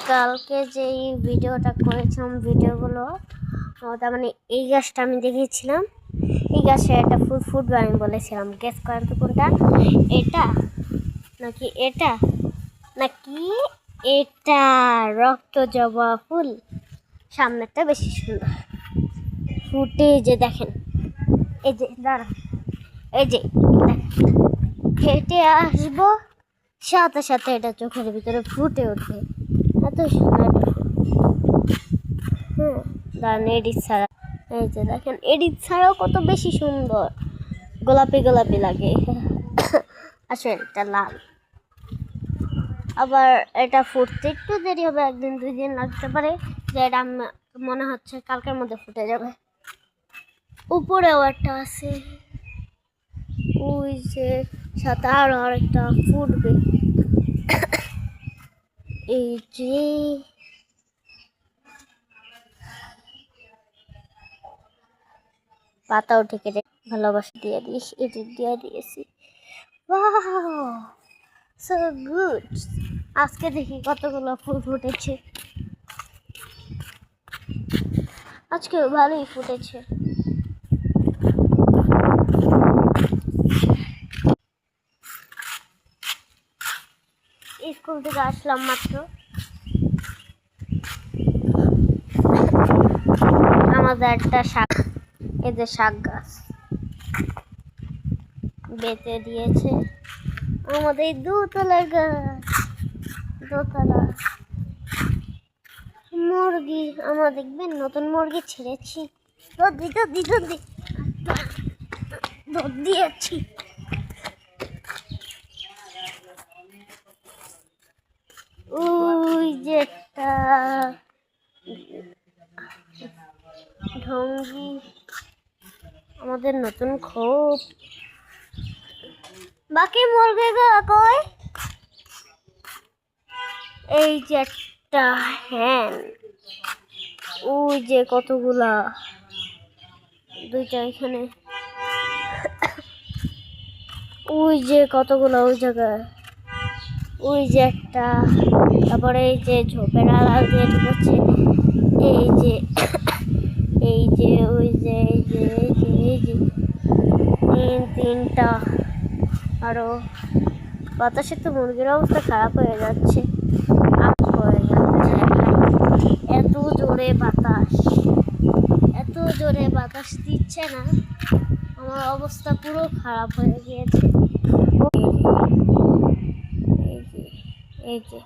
কালকে যে ভিডিওটা করেছিলাম ভিডিওগুলো তার মানে এই গাছটা আমি দেখিয়েছিলাম। এই গাছে একটা ফুল ফুটবে আমি বলেছিলাম। গেস করেন তো কোনটা, এটা নাকি এটা নাকি এটা? রক্ত জবা ফুল। সামনেরটা বেশি সুন্দর ফুটে, যে দেখেন এই যে দাঁড়া, এই যে হেঁটে আসবো সাথে সাথে এটা চোখের ভিতরে ফুটে ওঠে। এত সুন্দর দাঁড়ান, এডিট ছাড়া এই যে দেখেন, এডিট ছাড়াও কত বেশি সুন্দর গোলাপি গোলাপি লাগে। আসলে এটা লাল, আবার এটা ফুটতে একটু দেরি হবে, 1-2 দিন লাগতে পারে। যে এটা মনে হচ্ছে কালকের মধ্যে ফুটে যাবে। উপরেও একটা আছে, ওই যে সাথে আরো আরেকটা ফুটবে। এই যে পাতাও ঠিক ভালোবাসা দিয়ে দিয়েছি, এডিট দিয়ে দিয়েছি। Wow, so good. আজকে দেখি কতগুলো ফুল ফুটেছে। আজকে ভালোই ফুটেছে। স্কুল থেকে আসলাম মাত্র। আমাদের একটা শাক, এই যে শাক গাছ বেঁচে দিয়েছে আমাদের দোতলা গাছ। দোতলা মুরগি, আমরা দেখবেন নতুন মুরগি ছেড়েছি। দুধ দিয়েছি। ওই যে একটা ঢঙ্গি, আমাদের নতুন খোপ। বাকি মুরগি কই? এই যে একটা হ্যান, ওই যে কতগুলা, দুইটা এখানে, ওই যে কতগুলা ওই জায়গায়, ওই যে একটা। তারপরে এই যে ঝোপের আড়াল দিয়ে ঢুকেছে, এই যে এই যে ওই যে এই যে এই যে এই যে তিনটা। আরো বাতাসে তো মুরগির অবস্থা খারাপ হয়ে যাচ্ছে, এত জোরে বাতাস, এত জোরে বাতাস দিচ্ছে না, আমার অবস্থা পুরো খারাপ হয়ে গিয়েছে। এই যে